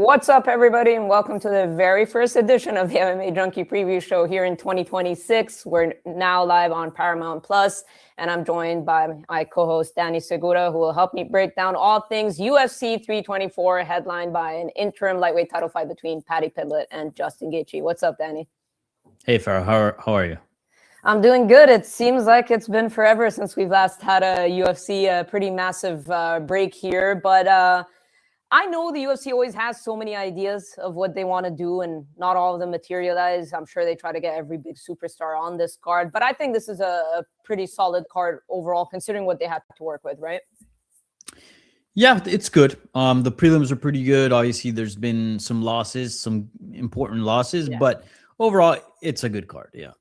What's up, everybody, and welcome to the very first edition of the MMA Junkie Preview Show here in 2026. We're now live on Paramount Plus, and I'm joined by my co-host Danny Segura, who will help me break down all things UFC 324, headlined by an interim lightweight title fight between Paddy Pimblett and Justin Gaethje. What's up, Danny? Hey, Farah, how are you? I'm doing good. It seems like it's been forever since we've last had a UFC, pretty massive break here, but I know the UFC always has so many ideas of what they want to do, and not all of them materialize. I'm sure they try to get every big superstar on this card, but I think this is a pretty solid card overall, considering what they had to work with, right? Yeah, it's good. The prelims are pretty good. Obviously, there's been some losses, some important losses, but overall, it's a good card. Yeah.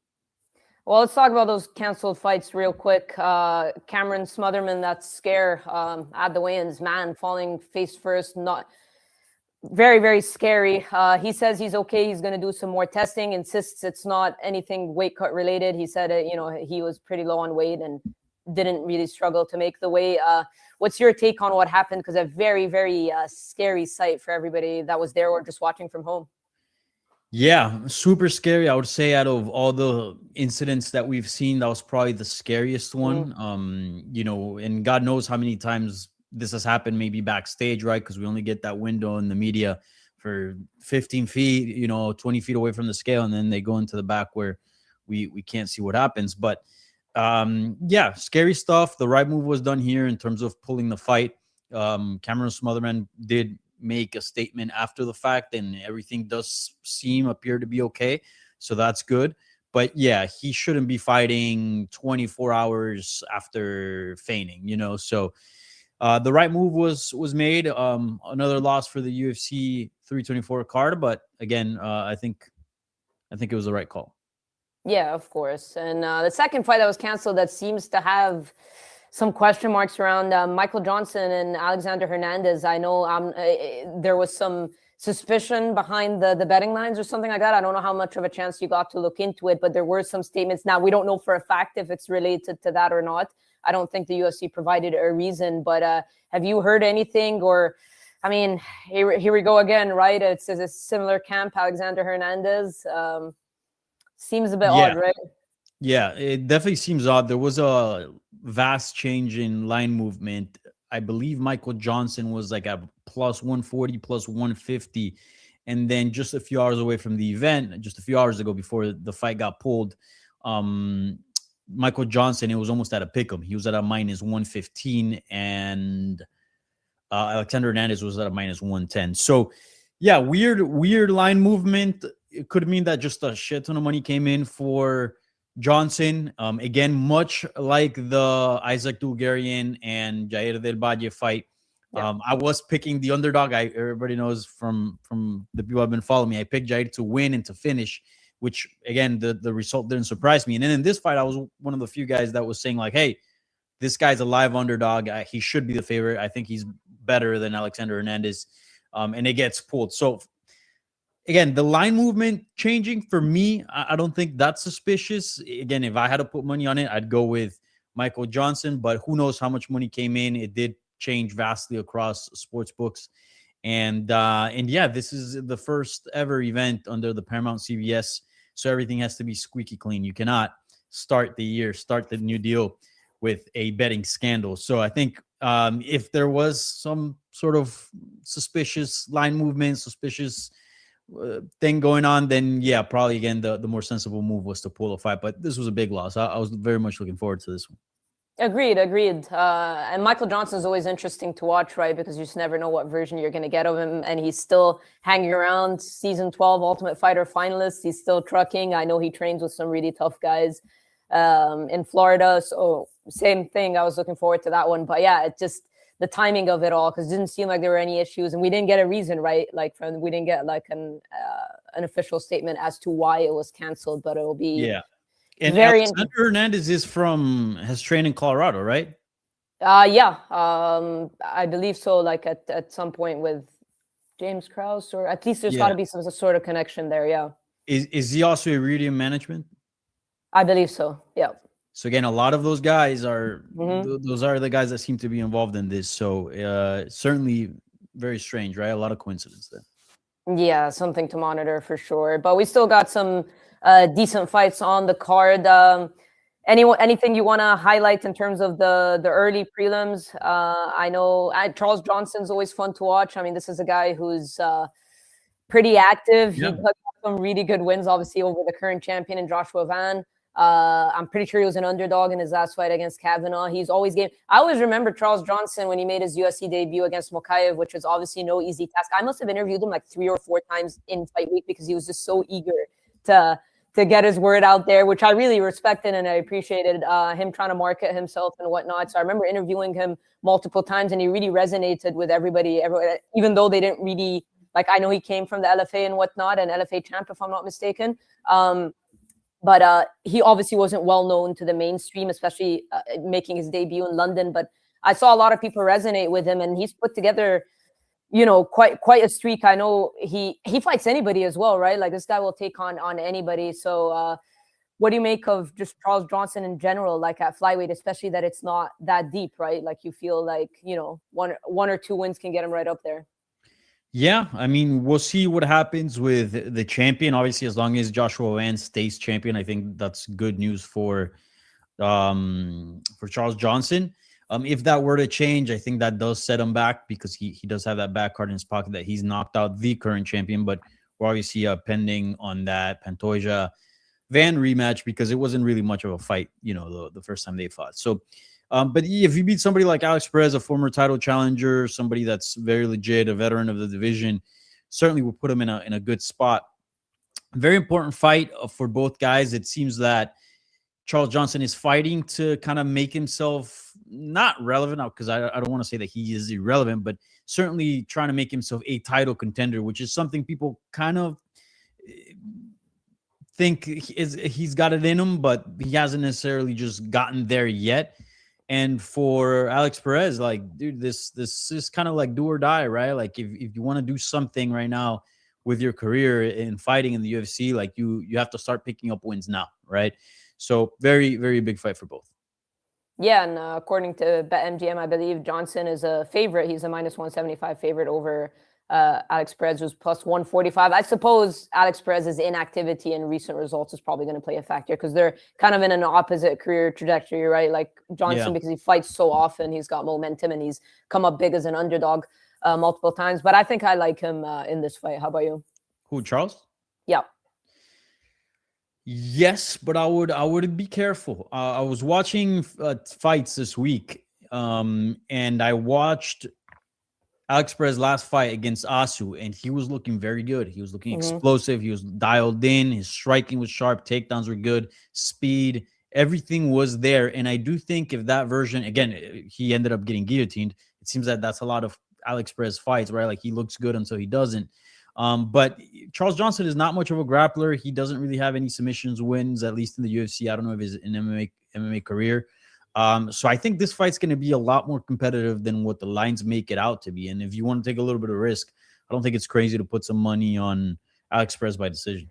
Well, let's talk about those canceled fights real quick. Cameron Smotherman, that scare at the weigh-ins, man, falling face first, not very, very scary. He says he's okay. He's going to do some more testing, insists it's not anything weight cut related. He said, he was pretty low on weight and didn't really struggle to make the weight. What's your take on what happened? Because a very, very scary sight for everybody that was there or just watching from home. Yeah, super scary. I would say out of all the incidents that we've seen, that was probably the scariest one. And God knows how many times this has happened, maybe backstage, right? Because we only get that window in the media for 15 feet, 20 feet away from the scale, and then they go into the back where we can't see what happens. But yeah, scary stuff. The right move was done here in terms of pulling the fight. Cameron Smotherman did make a statement after the fact, and everything does appear to be okay, so that's good. But yeah, he shouldn't be fighting 24 hours after feigning, so the right move was made. Another loss for the UFC 324 card, but again, I think it was the right call. Yeah, of course. And the second fight that was canceled, that seems to have some question marks around Michael Johnson and Alexander Hernandez. I know there was some suspicion behind the betting lines or something like that. I don't know how much of a chance you got to look into it, but there were some statements. Now, we don't know for a fact if it's related to that or not. I don't think the UFC provided a reason, but have you heard anything? Or, I mean, here we go again, right? It's a similar camp, Alexander Hernandez. Seems a bit odd, right? Yeah, it definitely seems odd. There was a vast change in line movement. I believe Michael Johnson was like a plus 140, plus 150. And then just a few hours away from the event, just a few hours ago before the fight got pulled, Michael Johnson, it was almost at a pick'em. He was at a minus 115, and Alexander Hernandez was at a minus 110. So, yeah, weird line movement. It could mean that just a shit ton of money came in for Johnson. Again, much like the Isaac Dulgarian and Jair Del Valle fight, I was picking the underdog. Everybody knows from the people I've been following me, I picked Jair to win and to finish, which again, the result didn't surprise me. And then in this fight, I was one of the few guys that was saying like, hey, this guy's a live underdog. He should be the favorite. I think he's better than Alexander Hernandez. And it gets pulled. So again, the line movement changing for me, I don't think that's suspicious. Again, if I had to put money on it, I'd go with Michael Johnson, but who knows how much money came in. It did change vastly across sports books. And yeah, this is the first ever event under the Paramount CBS. So everything has to be squeaky clean. You cannot start the new deal with a betting scandal. So I think if there was some sort of suspicious line movement, suspicious thing going on, then yeah, probably again the more sensible move was to pull a fight. But this was a big loss. I was very much looking forward to this one. Agreed. And Michael Johnson is always interesting to watch, right? Because you just never know what version you're going to get of him. And he's still hanging around, season 12 Ultimate Fighter finalist. He's still trucking. I know he trains with some really tough guys in Florida. So same thing. I was looking forward to that one. But yeah, it just the timing of it all, because it didn't seem like there were any issues, and we didn't get a reason, right? Like we didn't get like an official statement as to why it was canceled, but it'll be And very Alexander Hernandez has trained in Colorado, right? I believe so. Like at some point with James Krause, or at least there's got to be some sort of connection there. Yeah. Is he also Iridium Management? I believe so. Yeah. So again, a lot of those guys are those are the guys that seem to be involved in this. So certainly very strange, right? A lot of coincidence there. Yeah, something to monitor for sure. But we still got some decent fights on the card. Anything you want to highlight in terms of the early prelims? I know Charles Johnson's always fun to watch. I mean, this is a guy who's pretty active. He Yeah. does have some really good wins, obviously, over the current champion in Joshua Van. I'm pretty sure he was an underdog in his last fight against Kavanaugh. He's always game. I always remember Charles Johnson when he made his UFC debut against Mokaev, which was obviously no easy task. I must have interviewed him like 3 or 4 times in fight week because he was just so eager to get his word out there, which I really respected and I appreciated him trying to market himself and whatnot. So I remember interviewing him multiple times and he really resonated with everybody, even though they didn't really, like, I know he came from the LFA and whatnot, and LFA champ, if I'm not mistaken. But he obviously wasn't well known to the mainstream, especially making his debut in London. But I saw a lot of people resonate with him, and he's put together, quite a streak. I know he fights anybody as well, right? Like, this guy will take on anybody. So what do you make of just Charles Johnson in general, like at flyweight, especially that it's not that deep, right? Like, you feel like, one or two wins can get him right up there. Yeah, I mean, we'll see what happens with the champion. Obviously, as long as Joshua Van stays champion, I think that's good news for Charles Johnson. If that were to change, I think that does set him back because he does have that back card in his pocket that he's knocked out the current champion. But we're obviously pending on that Pantoja Van rematch because it wasn't really much of a fight, the first time they fought. So, but if you beat somebody like Alex Perez, a former title challenger, somebody that's very legit, a veteran of the division, certainly will put him in a good spot. Very important fight for both guys. It seems that Charles Johnson is fighting to kind of make himself not relevant now, because I don't want to say that he is irrelevant, but certainly trying to make himself a title contender, which is something people kind of think he's got it in him, but he hasn't necessarily just gotten there yet. And for Alex Perez, like, dude, this is kind of like do or die, right? Like, if you want to do something right now with your career in fighting in the UFC, like you have to start picking up wins now, right? So very, very big fight for both. Yeah, and according to BetMGM, I believe Johnson is a favorite. He's a minus 175 favorite over Alex Perez, who's plus 145. I suppose Alex Perez's inactivity and recent results is probably going to play a factor because they're kind of in an opposite career trajectory, right? Like Johnson, because he fights so often, he's got momentum and he's come up big as an underdog multiple times. But I think I like him in this fight. How about you? Who, Charles? Yeah. Yes, but I would be careful. I was watching fights this week, and I watched Alex Perez's last fight against Asu, and he was looking very good. He was looking explosive. He was dialed in. His striking was sharp. Takedowns were good. Speed, everything was there. And I do think if that version, again, he ended up getting guillotined. It seems that that's a lot of Alex Perez fights, right? Like, he looks good until he doesn't. But Charles Johnson is not much of a grappler. He doesn't really have any submissions wins, at least in the UFC. I don't know if he's an MMA career. So I think this fight's going to be a lot more competitive than what the lines make it out to be. And if you want to take a little bit of risk, I don't think it's crazy to put some money on Alex Perez by decision.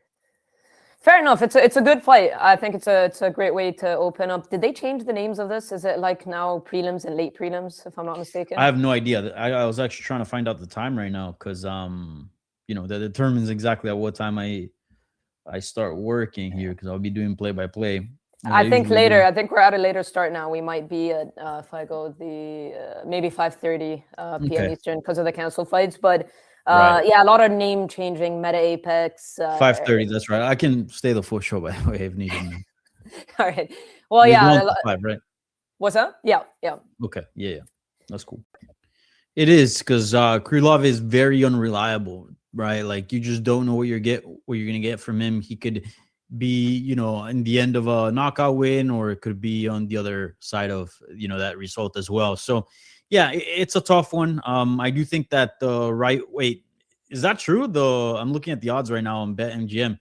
Fair enough. It's a good fight. I think it's a great way to open up. Did they change the names of this? Is it like now prelims and late prelims, if I'm not mistaken? I have no idea. I was actually trying to find out the time right now because that determines exactly at what time I start working here because I'll be doing play-by-play. I think later. I think we're at a later start now. We might be at if I go maybe 5:30 p.m. Eastern because of the cancel fights. But yeah, a lot of name changing. Meta Apex. 5:30. That's right. I can stay the full show by the way if needed. All right. Well, yeah. 5, right? What's up? Yeah. Okay. Yeah. That's cool. It is because Krylov is very unreliable, right? Like, you just don't know what you're gonna get from him. He could be, in the end of a knockout win, or it could be on the other side of, that result as well. So, yeah, it's a tough one. I do think that the wait, is that true? I'm looking at the odds right now on BetMGM.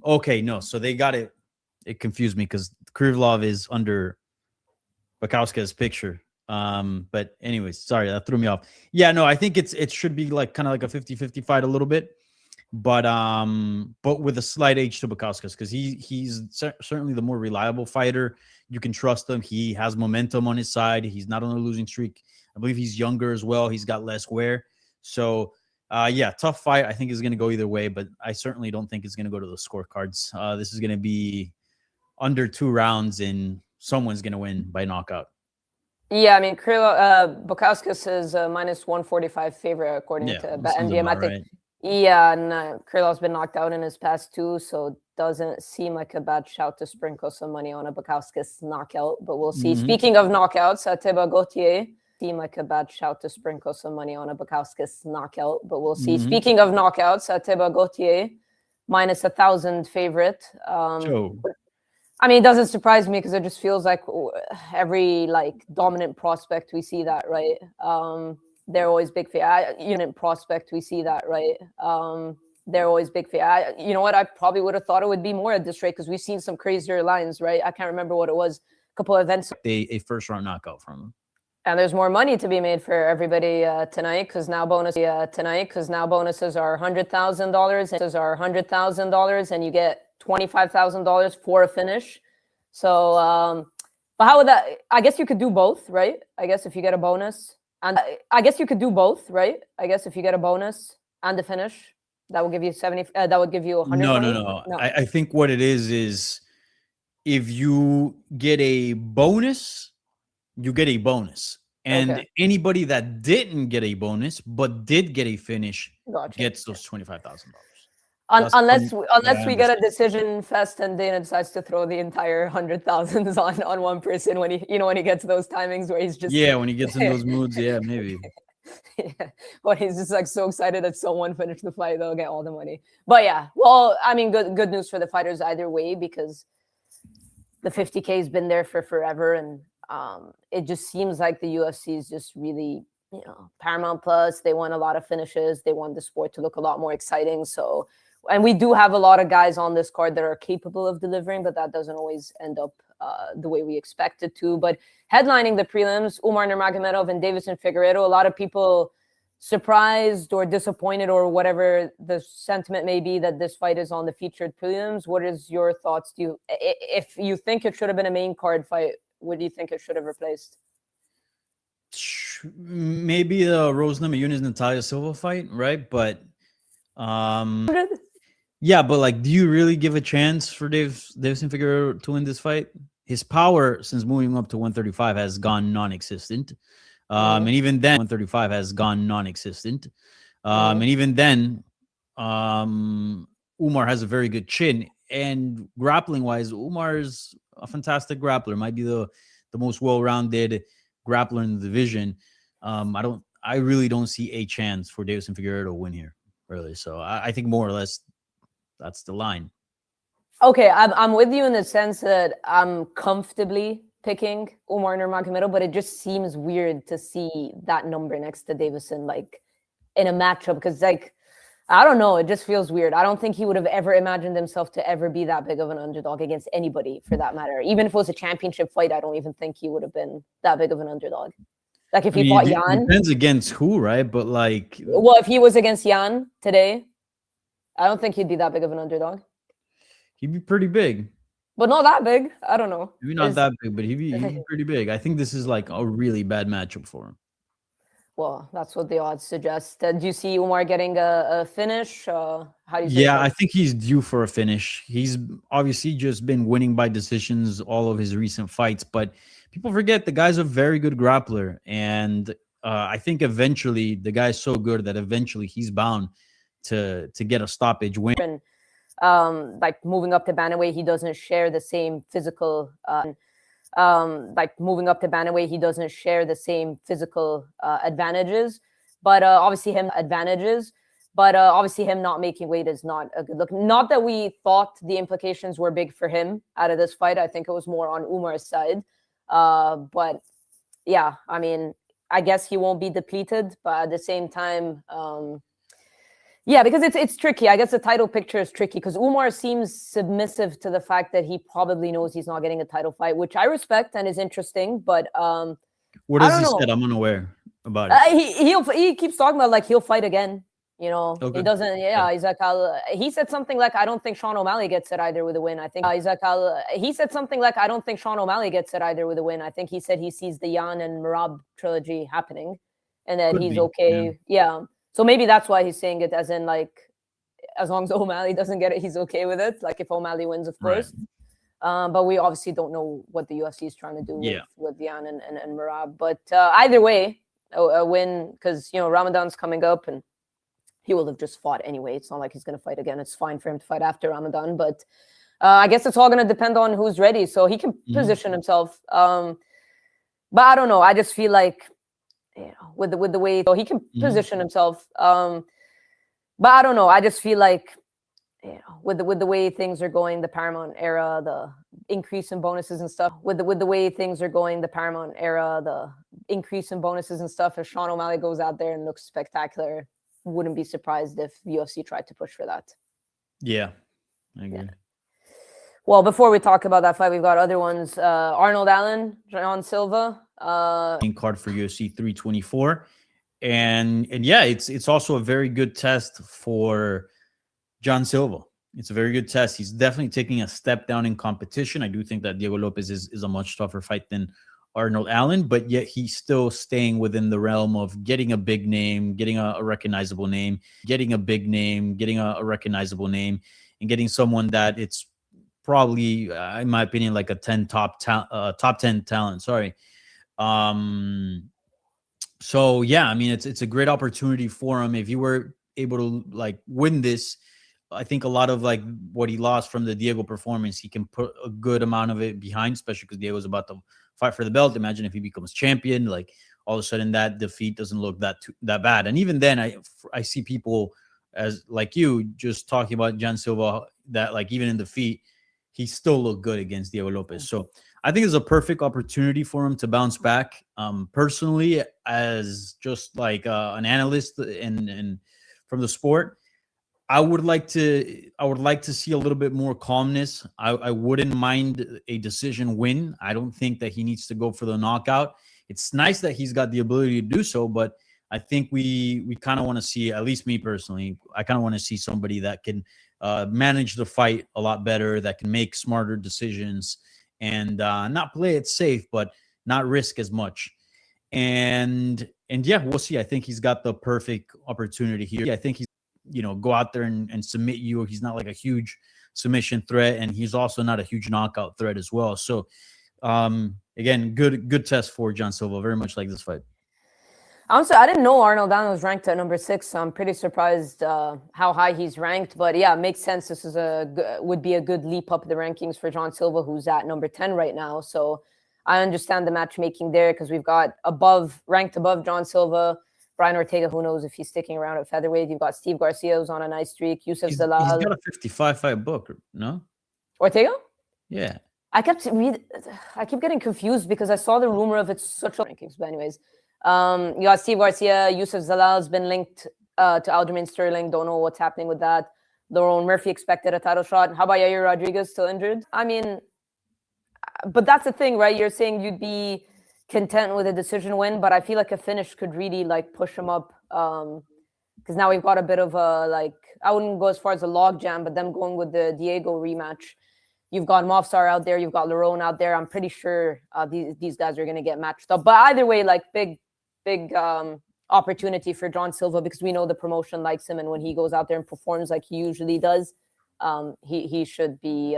Okay, no, so they got it. It confused me because Krylov is under Bukowski's picture. But anyways, sorry, that threw me off. Yeah, no, I think it should be like kind of like a 50-50 fight a little bit. But with a slight edge to Bukowski's because he's certainly the more reliable fighter. You can trust him. He has momentum on his side. He's not on a losing streak. I believe he's younger as well. He's got less wear. So Yeah, tough fight. I think is going to go either way, but I certainly don't think it's going to go to the scorecards. This is going to be under 2 rounds, and someone's going to win by knockout. Yeah, I mean, Bukauskas is a minus 145 favorite according to MGM. I think. Right. Yeah, and Krylov's been knocked out in his past 2, so it doesn't seem like a bad shout to sprinkle some money on a Bukauskas knockout, but we'll see. Speaking of knockouts, Atiba Gauthier seem like a bad shout to sprinkle some money on a Bukauskas knockout, but we'll see. Speaking of knockouts, Atiba Gauthier minus 1,000 favorite. I mean, it doesn't surprise me because it just feels like every dominant prospect we see that, right? They're always big unit prospect we see that, right? They're always big you know what? I probably would have thought it would be more at this rate because we've seen some crazier lines, right? I can't remember what it was. A couple of events. A first round knockout from them. And there's more money to be made for everybody tonight because now bonuses are $100,000 and you get $25,000 for a finish. So, but how would that? I guess you could do both, right? I guess if you get a bonus, and I guess you could do both, right? I guess if you get a bonus and the finish, that will give you 70. That would give you 100. No. I think what it is if you get a bonus, you get a bonus. And anybody that didn't get a bonus but did get a finish gets those $25,000. Unless we get a decision fest and Dana decides to throw the entire 100,000s on one person when he gets those timings where he's just when he gets in those moods, maybe. Yeah, when he's just so excited that someone finished the fight, they'll get all the money. But yeah, well, I mean, good news for the fighters either way because the 50K has been there for forever, and it just seems like the UFC is just really, Paramount Plus. They want a lot of finishes. They want the sport to look a lot more exciting. So, and we do have a lot of guys on this card that are capable of delivering, but that doesn't always end up the way we expect it to. But headlining the prelims, Umar Nurmagomedov and Deiveson Figueiredo. A lot of people surprised or disappointed or whatever the sentiment may be that this fight is on the featured prelims. What is your thoughts? If you think it should have been a main card fight, what do you think it should have replaced? Maybe the Rose Namajunas Natalia Silva fight, right? But yeah, but do you really give a chance for Deiveson Figueiredo to win this fight? His power since moving up to 135 has gone non-existent. And even then, 135 has gone non-existent. And even then, Umar has a very good chin. And grappling-wise, Umar is a fantastic grappler. Might be the most well-rounded grappler in the division. I really don't see a chance for Deiveson Figueiredo to win here, really. So I think more or less that's the line. Okay, I'm with you in the sense that I'm comfortably picking Umar Nurmagomedov, but it just seems weird to see that number next to Deiveson, in a matchup, because I don't know, it just feels weird. I don't think he would have ever imagined himself to ever be that big of an underdog against anybody, for that matter. Even if it was a championship fight, I don't even think he would have been that big of an underdog. If he fought Jan, depends against who, right? But well, if he was against Jan today, I don't think he'd be that big of an underdog. He'd be pretty big. But not that big. I don't know. Maybe not that big, but he'd be pretty big. I think this is a really bad matchup for him. Well, that's what the odds suggest. Do you see Umar getting a finish? How do you? Yeah, I think he's due for a finish. He's obviously just been winning by decisions all of his recent fights, but people forget the guy's a very good grappler, and I think eventually the guy's so good that eventually he's bound to get a stoppage win. Moving up to bantamweight, he doesn't share the same physical. Moving up to bantamweight, he doesn't share the same physical advantages. But obviously him not making weight is not a good look. Not that we thought the implications were big for him out of this fight. I think it was more on Umar's side. But yeah, I mean, I guess he won't be depleted, but at the same time, yeah, because it's tricky. I guess the title picture is tricky because Umar seems submissive to the fact that he probably knows he's not getting a title fight, which I respect and is interesting. But what has he said? I'm unaware about it. He keeps talking about he'll fight again. He doesn't. Yeah, he's he said something I don't think Sean O'Malley gets it either with a win. I think he said something I don't think Sean O'Malley gets it either with a win. I think he said he sees the Jan and Merab trilogy happening, and that he's okay. Yeah. So maybe that's why he's saying it, as in like, as long as O'Malley doesn't get it, he's okay with it. Like if O'Malley wins, of course. But we obviously don't know what the UFC is trying to do with Yan and Merab. But either way, a win, because, you know, Ramadan's coming up and he will have just fought anyway. It's not like he's going to fight again. It's fine for him to fight after Ramadan. But I guess it's all going to depend on who's ready. So he can position himself. But I don't know. I just feel like, you know, with the way, so he can position himself. But I don't know. I just feel like, you know, with the way things are going, the Paramount era, the increase in bonuses and stuff. With the way things are going, the Paramount era, the increase in bonuses and stuff. If Sean O'Malley goes out there and looks spectacular, wouldn't be surprised if UFC tried to push for that. Yeah, I agree. Yeah. Well, before we talk about that fight, we've got other ones. Arnold Allen, John Silva. Card for UFC 324. And yeah, it's also a very good test for John Silva. It's a very good test. He's definitely taking a step down in competition. I do think that Diego Lopez is a much tougher fight than Arnold Allen, but yet he's still staying within the realm of getting a big name, getting a recognizable name, getting a big name, getting a recognizable name, and getting someone that it's probably, in my opinion, like a top 10 talent. Sorry. So yeah, I mean, it's a great opportunity for him. If you were able to like win this, I think a lot of like what he lost from the Diego performance, he can put a good amount of it behind, especially because Diego's about to fight for the belt. Imagine if he becomes champion, like all of a sudden that defeat doesn't look that bad. And even then, I see people as like you just talking about John Silva, that like even in defeat, he still looked good against Diego Lopez. So I think it's a perfect opportunity for him to bounce back. Personally, as just like an analyst and from the sport, I would like to see a little bit more calmness. I wouldn't mind a decision win. I don't think that he needs to go for the knockout. It's nice that he's got the ability to do so, but I think we kind of want to see, at least me personally, I kind of want to see somebody that can manage the fight a lot better, that can make smarter decisions and not play it safe, but not risk as much. And yeah, we'll see. I think he's got the perfect opportunity here. I think he's, you know, go out there and submit you. He's not like a huge submission threat, and he's also not a huge knockout threat as well. So again, good test for John Silva. Very much like this fight. Honestly, I didn't know Arnold Allen was ranked at number 6. So I'm pretty surprised how high he's ranked. But yeah, it makes sense. This is would be a good leap up the rankings for John Silva, who's at number 10 right now. So I understand the matchmaking there, because we've got ranked above John Silva, Brian Ortega, who knows if he's sticking around at featherweight. You've got Steve Garcia, who's on a nice streak. Yusuf Zalal. He's got a 55-fight book, no? Ortega? Yeah. I keep getting confused because I saw the rumor of it's such a rankings. But anyways, you got Steve Garcia. Yusuf Zalal's been linked to Aljamain Sterling. Don't know what's happening with that. Lerone Murphy expected a title shot. How about Yair Rodriguez, still injured? I mean, but that's the thing, right? You're saying you'd be content with a decision win, but I feel like a finish could really like push him up, because now we've got a bit of a, like, I wouldn't go as far as a log jam, but them going with the Diego rematch. You've got Mofsar out there, you've got Lerone out there. I'm pretty sure these guys are going to get matched up. But either way, like big opportunity for John Silva, because we know the promotion likes him, and when he goes out there and performs like he usually does, he should be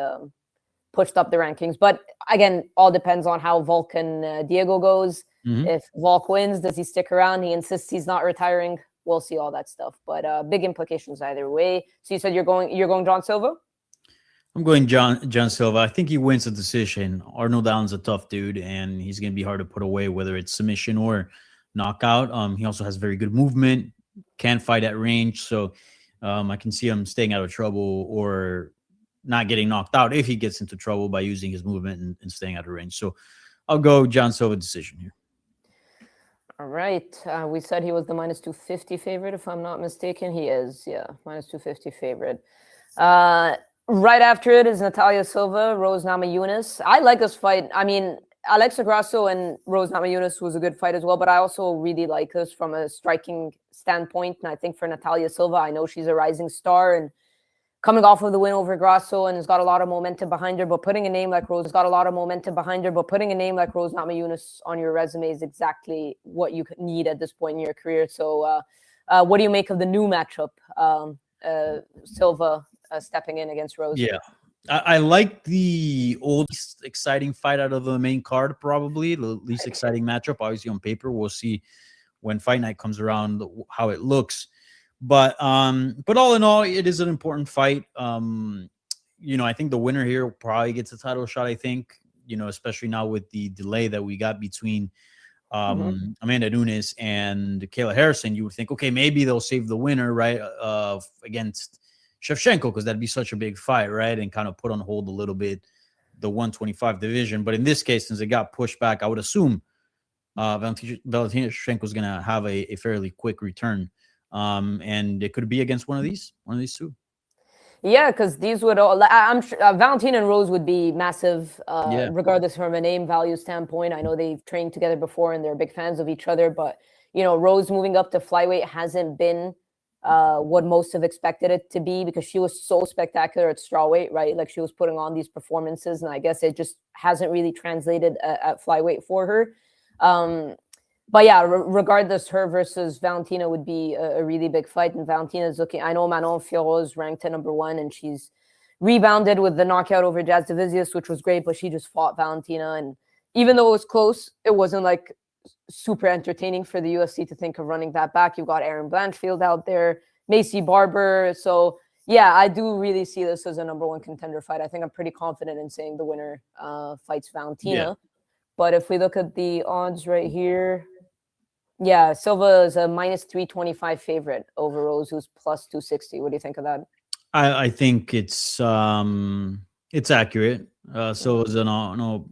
pushed up the rankings. But again, all depends on how Volk and Diego goes. If Volk wins, does he stick around? He insists he's not retiring. We'll see all that stuff. But big implications either way. So you said you're going John Silva? I'm going John Silva. I think he wins the decision. Arnold Allen's a tough dude, and he's going to be hard to put away, whether it's submission or knockout. He also has very good movement, can fight at range. So I can see him staying out of trouble or not getting knocked out if he gets into trouble by using his movement and staying out of range. So I'll go John Silva decision here. All right. We said he was the minus 250 favorite, if I'm not mistaken. He is, yeah, minus 250 favorite. Right after it is Natalia Silva, Rose Namajunas. I like this fight. I mean, Alexa Grasso and Rose Namajunas was a good fight as well, but I also really like this from a striking standpoint. And I think for Natalia Silva, I know she's a rising star and coming off of the win over Grasso and has got a lot of momentum behind her, but putting a name like Rose Namajunas on your resume is exactly what you need at this point in your career. So what do you make of the new matchup? Silva stepping in against Rose. Yeah. I like the least exciting fight out of the main card, probably the least exciting matchup. Obviously, on paper, we'll see when fight night comes around how it looks. But all in all, it is an important fight. I think the winner here probably gets a title shot. I think, especially now with the delay that we got between Amanda Nunes and Kayla Harrison, you would think, okay, maybe they'll save the winner, right, against Shevchenko, because that'd be such a big fight, right, and kind of put on hold a little bit the 125 division. But in this case, since it got pushed back, I would assume Valentina Shevchenko is going to have a fairly quick return, and it could be against one of these two. Yeah, because these would all, I'm sure Valentina and Rose would be massive, regardless from a name value standpoint. I know they've trained together before and they're big fans of each other, but Rose moving up to flyweight hasn't been what most have expected it to be, because she was so spectacular at strawweight, right? Like, she was putting on these performances, and I guess it just hasn't really translated at flyweight for her. But yeah, regardless, her versus Valentina would be a really big fight. And Valentina's looking, I know Manon Fiorot is ranked at #1, and she's rebounded with the knockout over Jazz Divisius, which was great, but she just fought Valentina. And even though it was close, it wasn't like super entertaining for the UFC to think of running that back. You've got Erin Blanchfield out there, Macy Barber. So yeah, I do really see this as a #1 contender fight. I think I'm pretty confident in saying the winner fights Valentina. Yeah. But if we look at the odds right here, yeah, Silva is a -325 favorite over Rose, who's +260. What do you think of that? I think it's accurate. Silva's on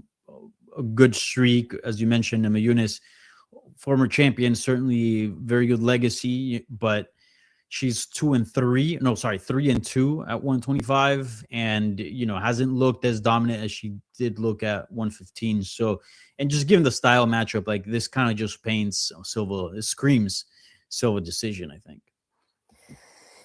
a good streak, as you mentioned. Emma Yunus, former champion, certainly very good legacy, but she's 3-2 at 125, and hasn't looked as dominant as she did look at 115. So, and just given the style matchup, like, this kind of just paints Silva, it screams Silva decision, I think.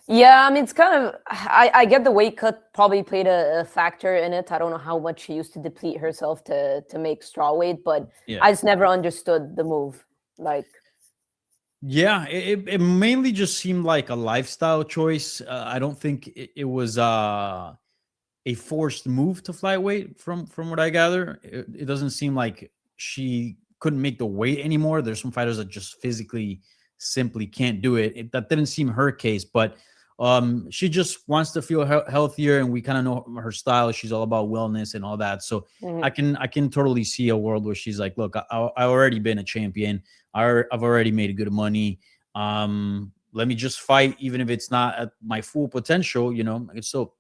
Yeah, I mean, it's kind of, I get the weight cut probably played a factor in it. I don't know how much she used to deplete herself to make strawweight, but yeah. I just never understood the move. Like, yeah, it mainly just seemed like a lifestyle choice. I don't think it was a forced move to flyweight from what I gather. It doesn't seem like she couldn't make the weight anymore. There's some fighters that just physically simply can't do it. That didn't seem her case, but she just wants to feel healthier, and we kind of know her style. She's all about wellness and all that. So I can totally see a world where she's like, look, I've already been a champion. I've already made good money. Let me just fight, even if it's not at my full potential. I can still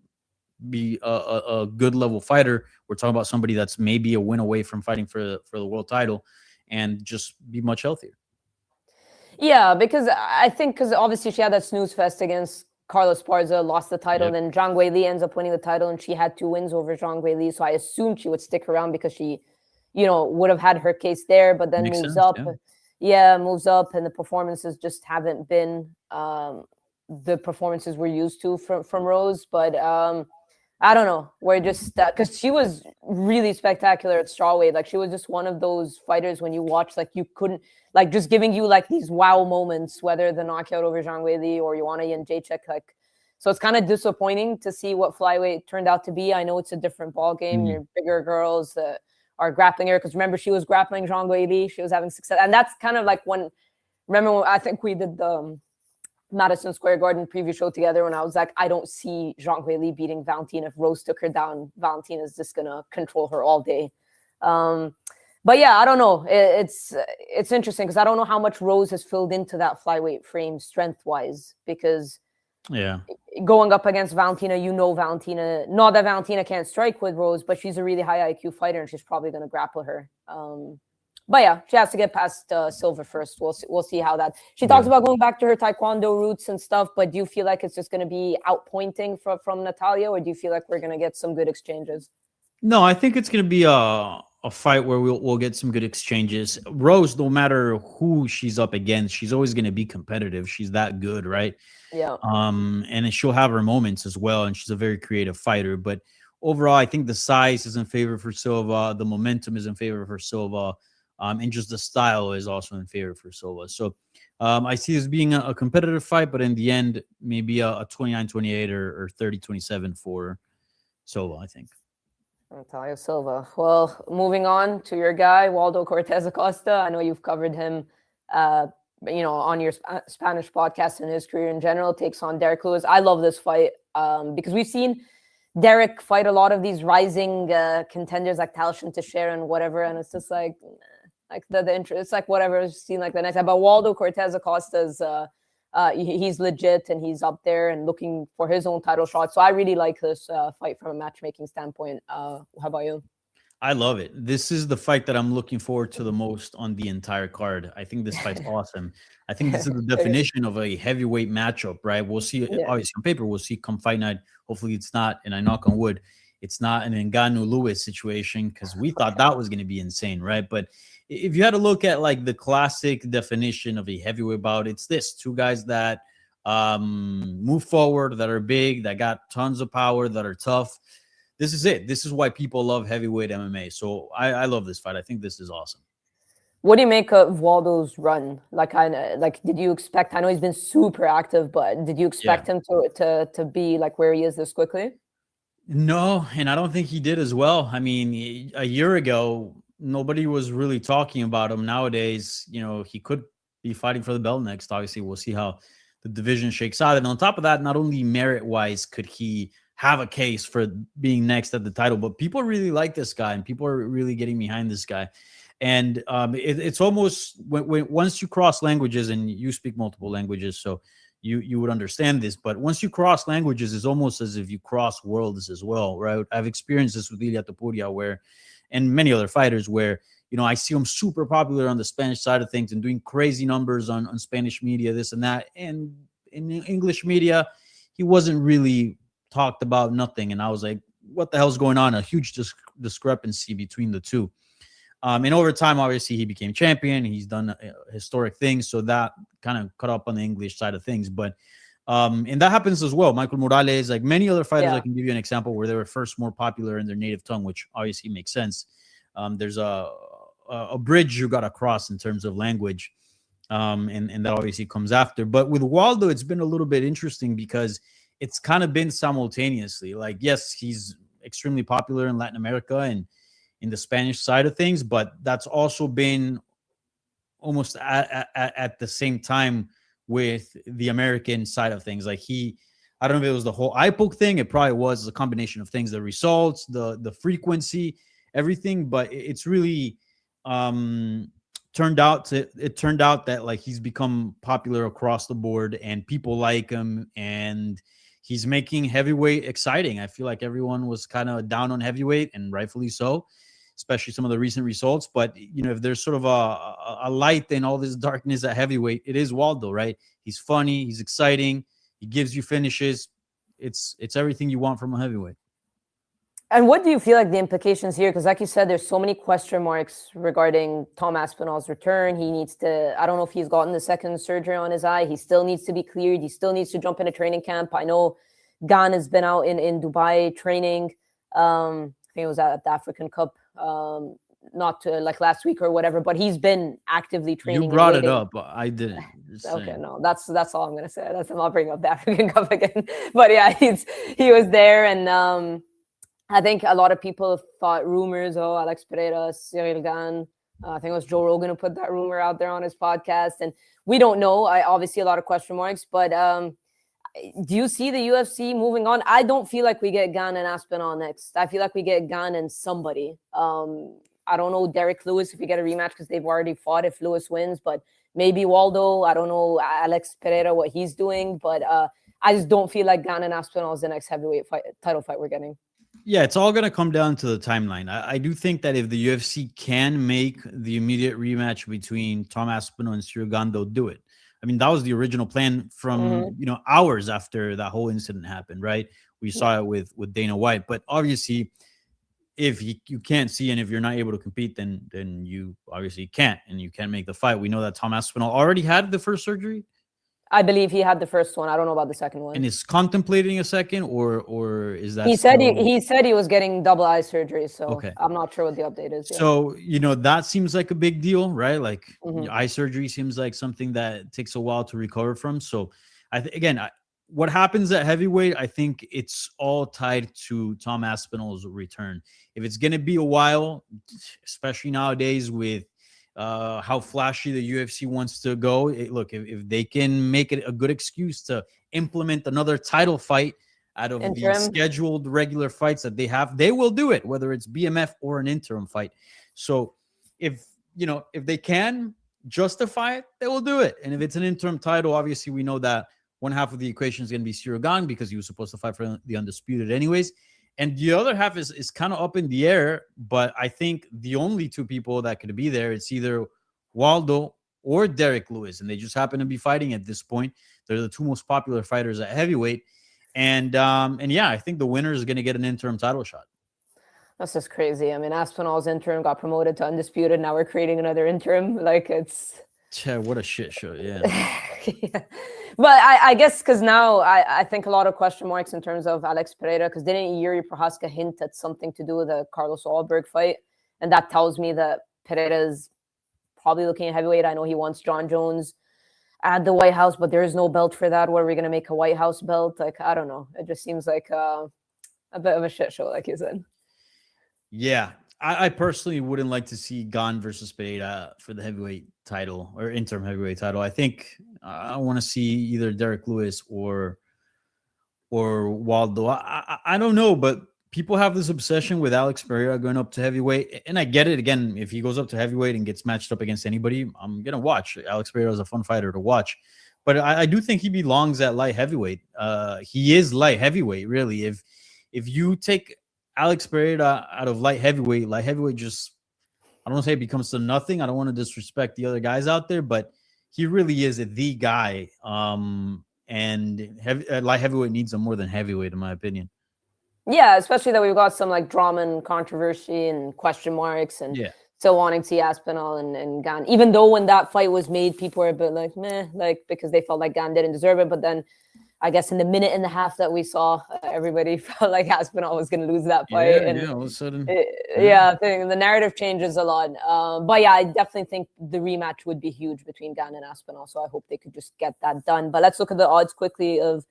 be a good level fighter. We're talking about somebody that's maybe a win away from fighting for the world title, and just be much healthier. Yeah, because I think, because obviously she had that snooze fest against Carlos Esparza, lost the title, and then Zhang Weili ends up winning the title, and she had 2 wins over Zhang Weili. So I assumed she would stick around because she, would have had her case there, but then moves up. Yeah, moves up, and the performances just haven't been the performances we're used to from Rose. But I don't know. We're just, because she was really spectacular at strawweight. Like, she was just one of those fighters when you watch, like, you couldn't, like, just giving you like these wow moments, whether the knockout over Zhang Weili or Joanna Jędrzejczyk. Like, so it's kind of disappointing to see what flyweight turned out to be. I know it's a different ball game. You're bigger girls that are grappling her, because remember, she was grappling Zhang Weili. She was having success, and that's kind of like when I think we did the Madison Square Garden preview show together, when I was like, I don't see Zhang Weili beating Valentina. If Rose took her down, Valentina's just gonna control her all day. But yeah, I don't know. It's interesting, because I don't know how much Rose has filled into that flyweight frame strength-wise, because going up against Valentina, Valentina, not that Valentina can't strike with Rose, but she's a really high IQ fighter, and she's probably going to grapple her. But yeah, she has to get past Silva first. We'll see how that. She talks about going back to her taekwondo roots and stuff, but do you feel like it's just going to be outpointing from Natalia, or do you feel like we're going to get some good exchanges? No, I think it's going to be a fight where we'll get some good exchanges. Rose, no matter who she's up against, she's always going to be competitive. She's that good, right? Yeah. And she'll have her moments as well, and she's a very creative fighter. But overall, I think the size is in favor for Silva. The momentum is in favor for Silva. And just the style is also in favor for Silva. So I see this being a competitive fight, but in the end, maybe a 29-28 or 30-27 for Silva, I think. Antonio Silva. Well, moving on to your guy, Waldo Cortez Acosta. I know you've covered him, on your Spanish podcast and his career in general. Takes on Derek Lewis. I love this fight because we've seen Derek fight a lot of these rising contenders like Talshin Teixeira and whatever, and it's just like the interest. It's like whatever. It's seen like the next time. But Waldo Cortez Acosta's he's legit and he's up there and looking for his own title shot. So I really like this fight from a matchmaking standpoint. How about you? I love it. This is the fight that I'm looking forward to the most on the entire card. I think this fight's awesome. I think this is the definition of a heavyweight matchup, right? We'll see. Yeah. Obviously, on paper, we'll see come fight night. Hopefully, it's not, and I knock on wood, it's not an Ngannou Lewis situation because we thought that was going to be insane, right? But if you had to look at like the classic definition of a heavyweight bout, it's this: two guys that move forward, that are big, that got tons of power, that are tough. This is it. This is why people love heavyweight MMA. So I love this fight. I think this is awesome. What do you make of Waldo's run? Did you expect? I know he's been super active, but did you expect him to be like where he is this quickly? No, and I don't think he did as well. I mean, a year ago, nobody was really talking about him. Nowadays, he could be fighting for the belt next. Obviously, we'll see how the division shakes out. And on top of that, not only merit-wise could he have a case for being next at the title, but people really like this guy and people are really getting behind this guy. And it's almost when once you cross languages, and you speak multiple languages, so you would understand this, but once you cross languages, it's almost as if you cross worlds as well, right? I've experienced this with Ilia Topuria and many other fighters where, I see him super popular on the Spanish side of things and doing crazy numbers on Spanish media, this and that. And in English media, he wasn't really talked about, nothing. And I was like, what the hell's going on? A huge discrepancy between the two. And over time, obviously, he became champion. He's done historic things. So that kind of cut up on the English side of things. But and that happens as well. Michael Morales, like many other fighters, I can give you an example where they were first more popular in their native tongue, which obviously makes sense. There's a bridge you got to cross in terms of language. And that obviously comes after. But with Waldo, it's been a little bit interesting because it's kind of been simultaneously. Like, yes, he's extremely popular in Latin America and in the Spanish side of things, but that's also been almost at the same time with the American side of things. Like I don't know if it was the whole eye poke thing. It probably was a combination of things, the results, the frequency, everything. But it's really turned out that like he's become popular across the board and people like him and he's making heavyweight exciting. I feel like everyone was kind of down on heavyweight, and rightfully so, especially some of the recent results. But, if there's sort of a light in all this darkness at heavyweight, it is Waldo, right? He's funny. He's exciting. He gives you finishes. It's everything you want from a heavyweight. And what do you feel like the implications here? Because like you said, there's so many question marks regarding Tom Aspinall's return. He needs to, I don't know if he's gotten the second surgery on his eye. He still needs to be cleared. He still needs to jump into training camp. I know Gan has been out in Dubai training. I think it was at the African Cup, not to like last week or whatever, but he's been actively training. You brought it up, but I didn't. Okay, no, that's all I'm gonna say. I'm not bringing up the African Cup again. But yeah, he was there, and I think a lot of people thought rumors, Alex Pereira, Cyril Gan. I think it was Joe Rogan who put that rumor out there on his podcast, and we don't know. Obviously a lot of question marks, but do you see the UFC moving on? I don't feel like we get Gan and Aspinall next. I feel like we get Gan and somebody. I don't know Derek Lewis if we get a rematch because they've already fought if Lewis wins, but maybe Waldo. I don't know Alex Pereira, what he's doing, but I just don't feel like Gan and Aspinall is the next heavyweight title fight we're getting. Yeah, it's all going to come down to the timeline. I do think that if the UFC can make the immediate rematch between Tom Aspinall and Cyril Gan, they'll do it. I mean, that was the original plan from, hours after that whole incident happened, right? We saw it with Dana White. But obviously, if you can't see and if you're not able to compete, then you obviously can't, and you can't make the fight. We know that Tom Aspinall already had the first surgery. I believe he had the first one. I don't know about the second one. And is contemplating a second, or is that he said he said he was getting double eye surgery, so okay. I'm not sure what the update is. So that seems like a big deal, right? Like eye surgery seems like something that takes a while to recover from. So what happens at heavyweight, I think it's all tied to Tom Aspinall's return. If it's going to be a while, especially nowadays with how flashy the UFC wants to go, look, if they can make it a good excuse to implement another title fight out of the scheduled regular fights that they have, they will do it, whether it's BMF or an interim fight. So if they can justify it, they will do it. And if it's an interim title, obviously we know that one half of the equation is going to be Ciryl Gane because he was supposed to fight for the undisputed anyways. And the other half is kind of up in the air, but I think the only two people that could be there, it's either Waldo or Derek Lewis, and they just happen to be fighting at this point. They're the two most popular fighters at heavyweight. And yeah, I think the winner is going to get an interim title shot. That's just crazy. I mean, Aspinall's interim got promoted to undisputed. Now we're creating another interim. Like, it's... Yeah, what a shit show. Yeah. Yeah. But I guess because now I think a lot of question marks in terms of Alex Pereira, because didn't Yuri Prohaska hint at something to do with the Carlos Wahlberg fight? And that tells me that Pereira's probably looking at heavyweight. I know he wants John Jones at the White House, but there is no belt for that. Where are we going to make a White House belt? Like, I don't know. It just seems like a bit of a shit show, like you said. Yeah. I personally wouldn't like to see Gane versus Pereira for the heavyweight title or interim heavyweight title. I think I want to see either Derek Lewis or Waldo. I don't know, but people have this obsession with Alex Pereira going up to heavyweight, and I get it. Again, if he goes up to heavyweight and gets matched up against anybody, I'm gonna watch. Alex Pereira is a fun fighter to watch, but I do think he belongs at light heavyweight. He is light heavyweight, really. If you take Alex Pereira out of light heavyweight just, I don't want to say it becomes to nothing. I don't want to disrespect the other guys out there, but he really is the guy. And light heavyweight needs him more than heavyweight, in my opinion. Yeah, especially that we've got some like drama and controversy and question marks and still wanting to see Aspinall and Gane. Even though when that fight was made, people were a bit like, meh, like because they felt like Gane didn't deserve it. But then I guess in the minute and a half that we saw, everybody felt like Aspinall was going to lose that fight. All of a sudden. I think the narrative changes a lot. But yeah, I definitely think the rematch would be huge between Gane and Aspinall. So I hope they could just get that done. But let's look at the odds quickly of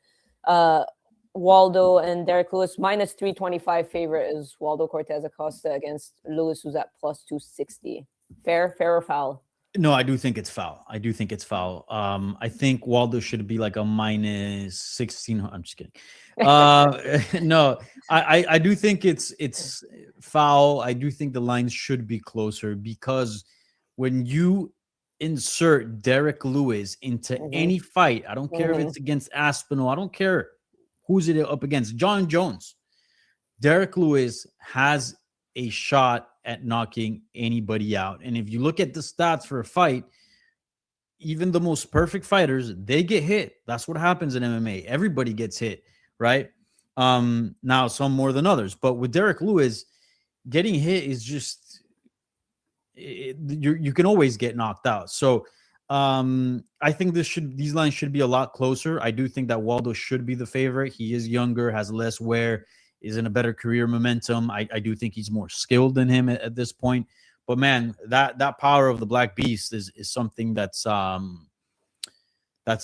Waldo and Derek Lewis. Minus 325 favorite is Waldo Cortez Acosta against Lewis, who's at plus 260. Fair or foul? No, I do think it's foul. I think Waldo should be like a minus 16. I'm just kidding. No, I do think it's foul. I do think the lines should be closer because when you insert Derek Lewis into any fight, I don't care if it's against Aspinall, I don't care who's it up against, John Jones, Derek Lewis has a shot at knocking anybody out. And if you look at the stats for a fight, even the most perfect fighters, they get hit. That's what happens in MMA. Everybody gets hit, right? Now some more than others, but with Derek Lewis, getting hit is just you can always get knocked out. So I think these lines should be a lot closer. I do think that Waldo should be the favorite. He is younger, has less wear, is in a better career momentum. I do think he's more skilled than him at this point. But man, that power of the Black Beast is something that's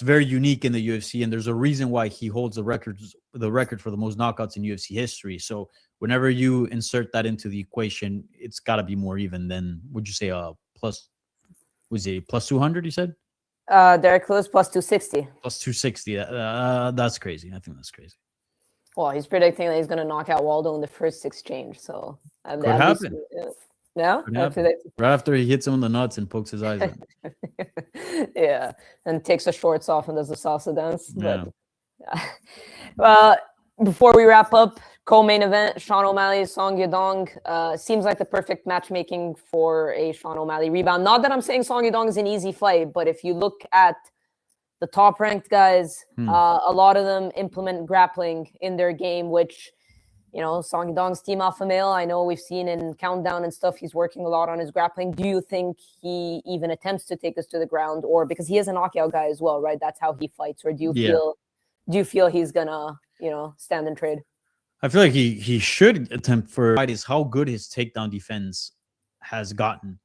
very unique in the UFC, and there's a reason why he holds the record for the most knockouts in UFC history. So whenever you insert that into the equation, it's got to be more even than, would you say, plus 200? You said Derek Lewis plus 260. Plus 260. That's crazy. I think that's crazy. Well, he's predicting that he's going to knock out Waldo in the first exchange. So could happen. Yeah, right after he hits him in the nuts and pokes his eyes out. Yeah, and takes the shorts off and does the salsa dance. Yeah. But, before we wrap up, co-main event, Sean O'Malley, Song Yadong. Seems like the perfect matchmaking for a Sean O'Malley rebound. Not that I'm saying Song Yadong is an easy fight, but if you look at the top-ranked guys, a lot of them implement grappling in their game, which Song Yadong's team alpha male. I know we've seen in Countdown and stuff, he's working a lot on his grappling. Do you think he even attempts to take us to the ground, or because he is a knockout guy as well, right? That's how he fights. Or do you feel he's gonna, stand and trade? I feel like he should attempt for fight is how good his takedown defense has gotten.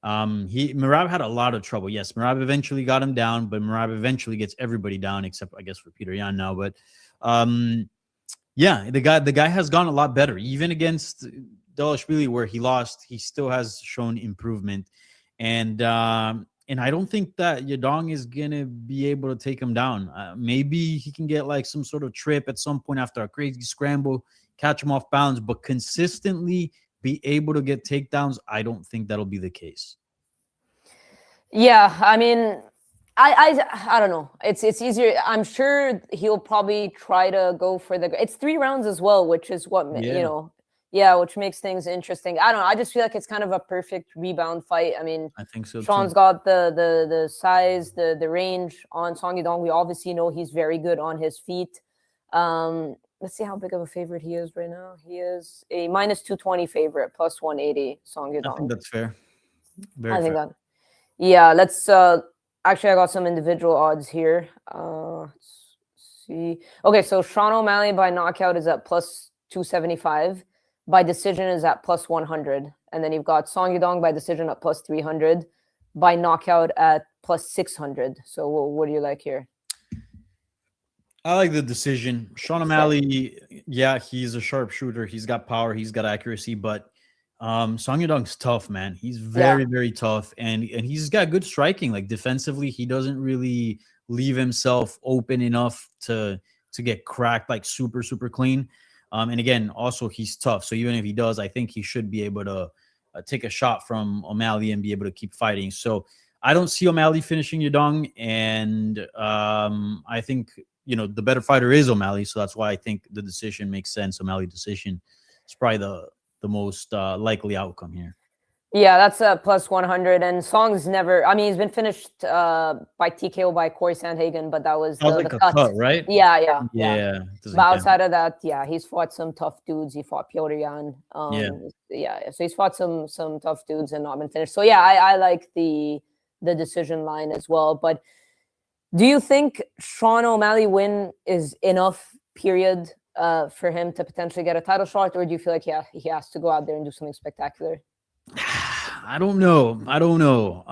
Merab had a lot of trouble. Yes, Merab eventually got him down, but Merab eventually gets everybody down except I guess for Peter Yan now. But yeah, the guy has gone a lot better. Even against Delashvili, where he lost, he still has shown improvement. And I don't think that Yadong is gonna be able to take him down. Maybe he can get like some sort of trip at some point after a crazy scramble, catch him off balance, but consistently be able to get takedowns, I don't think that'll be the case. Yeah, I mean, I don't know. It's easier. I'm sure he'll probably try to go for it's 3 rounds as well, which is what which makes things interesting. I don't know. I just feel like it's kind of a perfect rebound fight. I mean, I think so. Sean's got the size, the range on Song Yadong. We obviously know he's very good on his feet. Let's see how big of a favorite he is right now. He is a -220 favorite, plus 180. Song Yadong. I think that's fair. Very fair. Yeah. Let's actually, I got some individual odds here. Let's see. Okay, so Sean O'Malley by knockout is at plus 275. By decision is at plus 100. And then you've got Song Yadong by decision at plus 300. By knockout at plus 600. So what do you like here? I like the decision. Sean O'Malley, yeah, he's a sharpshooter. He's got power. He's got accuracy. But Song Yadong's tough, man. He's very, very tough. And he's got good striking. Like defensively, he doesn't really leave himself open enough to get cracked like super, super clean. And again, also he's tough. So even if he does, I think he should be able to take a shot from O'Malley and be able to keep fighting. So I don't see O'Malley finishing Yadong. And I think, the better fighter is O'Malley. So that's why I think the decision makes sense. O'Malley decision is probably the most likely outcome here. Yeah, that's a plus 100. And Song's never, I mean, he's been finished by TKO by Corey Sandhagen, but that was the cut, right? Yeah. But outside of that, he's fought some tough dudes. He fought Piotr Yan. So he's fought some tough dudes and not been finished. So I like the decision line as well. But do you think Sean O'Malley win is enough, period, for him to potentially get a title shot? Or do you feel like he has to go out there and do something spectacular? I don't know.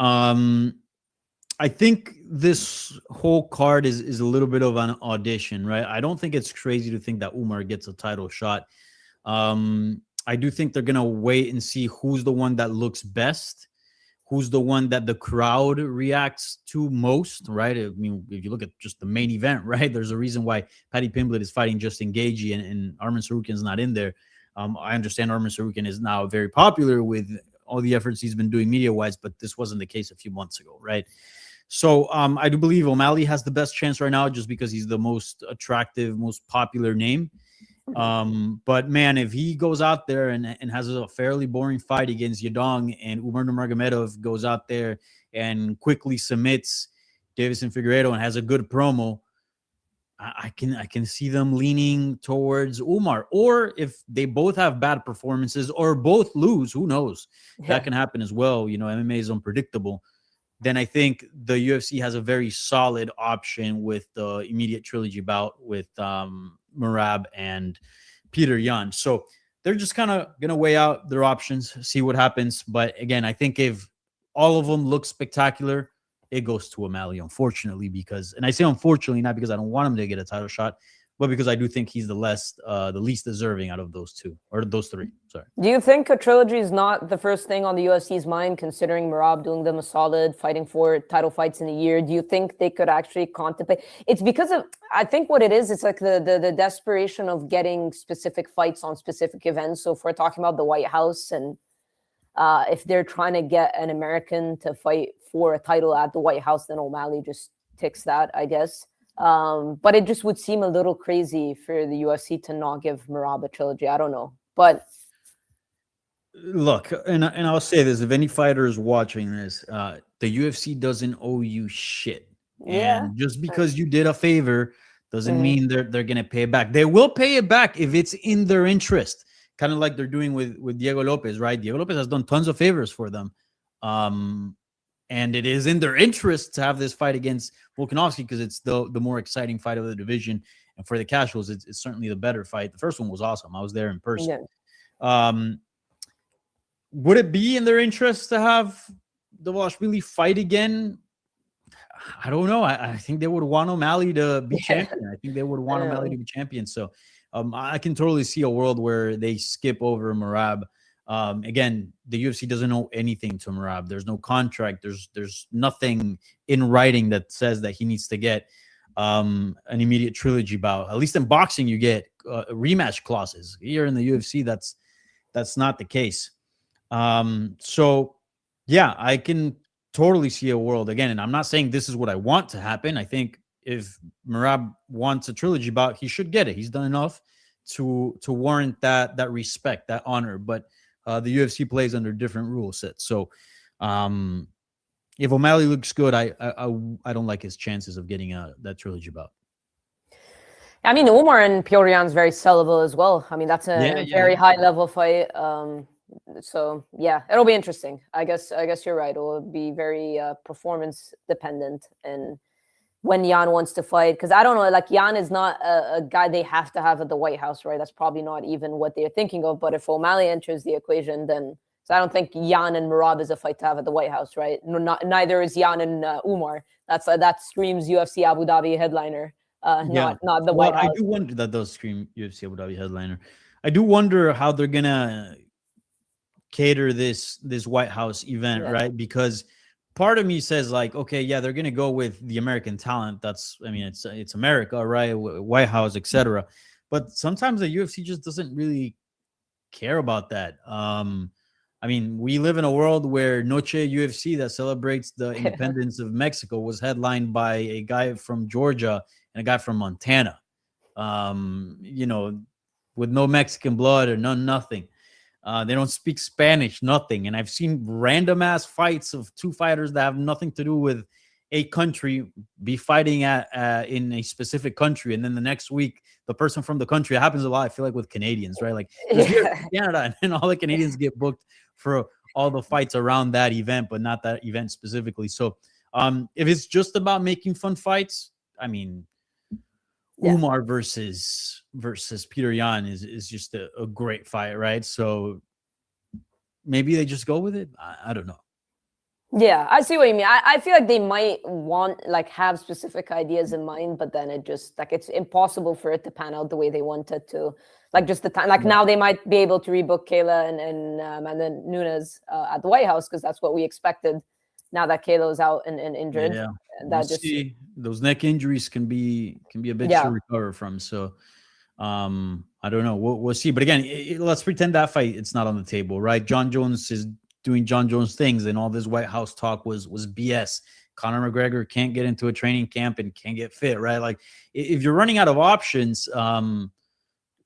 I think this whole card is a little bit of an audition, right? I don't think it's crazy to think that Umar gets a title shot. I do think they're going to wait and see who's the one that looks best, who's the one that the crowd reacts to most, right? I mean, if you look at just the main event, right, there's a reason why Paddy Pimblett is fighting Justin Gaethje and Arman Tsarukyan's not in there. I understand Arman Tsarukyan is now very popular with all the efforts he's been doing media-wise, but this wasn't the case a few months ago, right? So I do believe O'Malley has the best chance right now just because he's the most attractive, most popular name. But, man, if he goes out there and has a fairly boring fight against Yadong and Umar Nurmagomedov goes out there and quickly submits Davison Figueiredo and has a good promo, I can see them leaning towards Umar. Or if they both have bad performances or both lose, who knows? That can happen as well. MMA is unpredictable. Then I think the UFC has a very solid option with the immediate trilogy bout with Merab and Peter Yan. So they're just kind of going to weigh out their options, see what happens. But again, I think if all of them look spectacular, it goes to O'Malley, unfortunately, and I say unfortunately, not because I don't want him to get a title shot, but because I do think he's the least deserving out of those two, or those three. Sorry. Do you think a trilogy is not the first thing on the UFC's mind, considering Merab doing them a solid, fighting for title fights in a year? Do you think they could actually contemplate? It's because of, I think what it is, it's like the desperation of getting specific fights on specific events. So if we're talking about the White House and if they're trying to get an American to fight for a title at the White House, then O'Malley just ticks that, I guess. But it just would seem a little crazy for the UFC to not give Merab a trilogy. I don't know. But look, and I'll say this, if any fighter is watching this, the UFC doesn't owe you shit. Yeah. And just because you did a favor doesn't mean they're going to pay it back. They will pay it back if it's in their interest, kind of like they're doing with Diego Lopez, right? Diego Lopez has done tons of favors for them. And it is in their interest to have this fight against Volkanovski because it's the more exciting fight of the division. And for the casuals, it's certainly the better fight. The first one was awesome. I was there in person. Yeah. Would it be in their interest to have Dvalishvili fight again? I don't know. I think they would want O'Malley to be champion. I think they would want O'Malley to be champion. So I can totally see a world where they skip over Merab. Again, the UFC doesn't know anything to Merab. There's no contract. There's nothing in writing that says that he needs to get an immediate trilogy bout. At least in boxing, you get rematch clauses. Here in the UFC, that's not the case. So yeah, I can totally see a world again, and I'm not saying this is what I want to happen. I think if Merab wants a trilogy bout, he should get it. He's done enough to warrant that respect, that honor. But the UFC plays under different rule sets. So if O'Malley looks good, I don't like his chances of getting that trilogy bout. I mean, Umar and Petr Yan's very sellable as well. I mean, that's a very high level fight. So yeah, it'll be interesting. I guess you're right. It'll be very performance dependent, and when Yan wants to fight, because I don't know, like Yan is not a guy they have to have at the White House, right? That's probably not even what they're thinking of. But if O'Malley enters the equation, then so I don't think Yan and Merab is a fight to have at the White House, right? No, neither is Yan and Umar. That screams UFC Abu Dhabi headliner, not the White House. I do wonder that those scream UFC Abu Dhabi headliner. I do wonder how they're gonna cater this White House event, right? Because part of me says like, okay, yeah, they're gonna go with the American talent. That's, I mean, it's America, right? White House, etc. But sometimes the UFC just doesn't really care about that. I mean, we live in a world where Noche UFC, that celebrates the independence of Mexico, was headlined by a guy from Georgia and a guy from Montana. You know, with no Mexican blood or nothing. They don't speak Spanish, nothing. And I've seen random ass fights of two fighters that have nothing to do with a country be fighting in a specific country. And then the next week, the person from the country, it happens a lot, I feel like, with Canadians, right? Like Canada, and all the Canadians get booked for all the fights around that event, but not that event specifically. So if it's just about making fun fights, I mean, Umar versus Petr Yan is just a great fight, right? So maybe they just go with it. I don't know. Yeah, I see what you mean. I feel like they might have specific ideas in mind, but then it just it's impossible for it to pan out the way they want it to. Like just the time, now they might be able to rebook Kayla and Amanda Nunes at the White House because that's what we expected. Now that Kayla's out and injured, those neck injuries can be a bit to recover from. So I don't know. We'll see. But again, let's pretend that fight it's not on the table, right? John Jones is doing John Jones things, and all this White House talk was BS. Conor McGregor can't get into a training camp and can't get fit, right? Like if you're running out of options,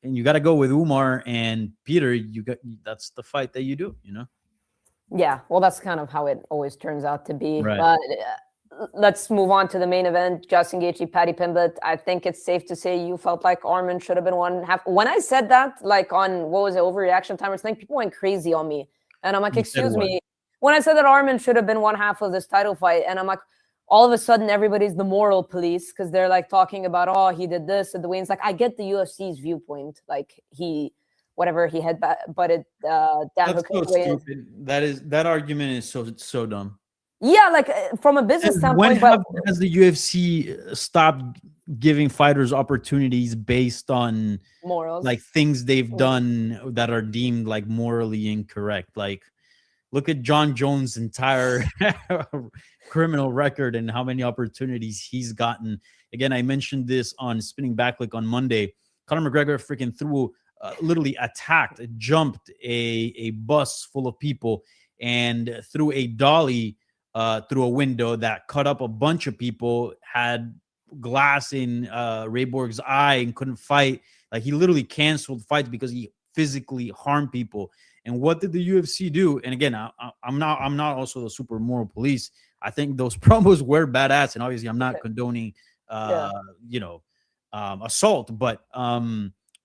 and you got to go with Umar and Peter, that's the fight that you do, you know? Yeah, well, that's kind of how it always turns out to be. Right. But let's move on to the main event. Justin Gaethje, Paddy Pimblett. I think it's safe to say you felt like Arman should have been 1.5. When I said that, like on, what was it, overreaction time or something, people went crazy on me. And I'm like, excuse me. When I said that Arman should have been 1/2 of this title fight, and I'm like, all of a sudden everybody's the moral police because they're like talking about, oh, he did this at the weigh-ins. Like, I get the UFC's viewpoint. Like he had butted Dan That's so stupid. That argument is so dumb. Yeah, like from a business standpoint. When has the UFC stopped giving fighters opportunities based on morals, like things they've done that are deemed like morally incorrect? Like, look at John Jones' entire criminal record and how many opportunities he's gotten. Again, I mentioned this on Spinning Backlick on Monday. Conor McGregor freaking literally attacked, jumped a bus full of people and threw a dolly through a window that cut up a bunch of people, had glass in Ray Borg's eye and couldn't fight. Like, he literally canceled fights because he physically harmed people. And what did the UFC do? And again, I'm not also the super moral police. I think those promos were badass, and obviously I'm not condoning assault, but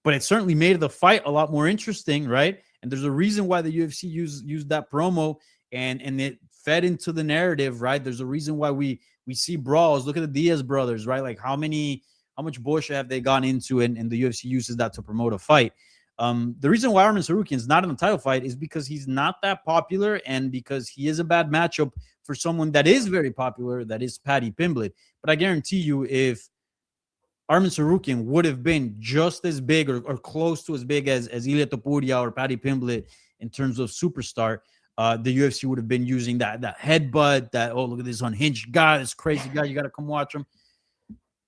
it certainly made the fight a lot more interesting, right? And there's a reason why the UFC used that promo, and it fed into the narrative, right? There's a reason why we see brawls. Look at the Diaz brothers, right? Like how much bullshit have they gone into, and the UFC uses that to promote a fight. The reason why Arman Tsarukyan is not in a title fight is because he's not that popular, and because he is a bad matchup for someone that is very popular, that is Paddy Pimblett. But I guarantee you, if Arman Tsarukyan would have been just as big or close to as big as Ilia Topuria or Paddy Pimblett in terms of superstar, the UFC would have been using that headbutt, that, oh, look at this unhinged guy, this crazy guy, you got to come watch him.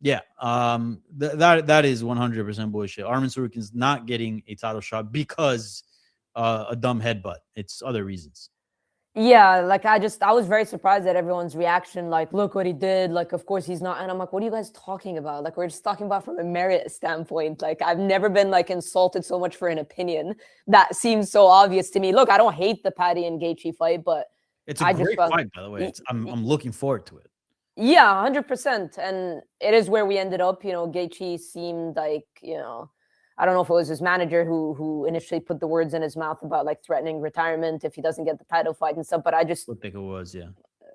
Yeah, that is 100% bullshit. Arman Tsarukyan's not getting a title shot because a dumb headbutt. It's other reasons. Yeah, like I was very surprised at everyone's reaction. Like, look what he did. Like, of course he's not. And I'm like, what are you guys talking about? Like, we're just talking about from a merit standpoint. Like, I've never been like insulted so much for an opinion. That seems so obvious to me. Look, I don't hate the Paddy and Gaethje fight, but it's a great fight, by the way. I'm looking forward to it. Yeah, 100%. And it is where we ended up. You know, Gaethje seemed like, you know, I don't know if it was his manager who initially put the words in his mouth about like threatening retirement if he doesn't get the title fight and stuff. But I just think it was, yeah.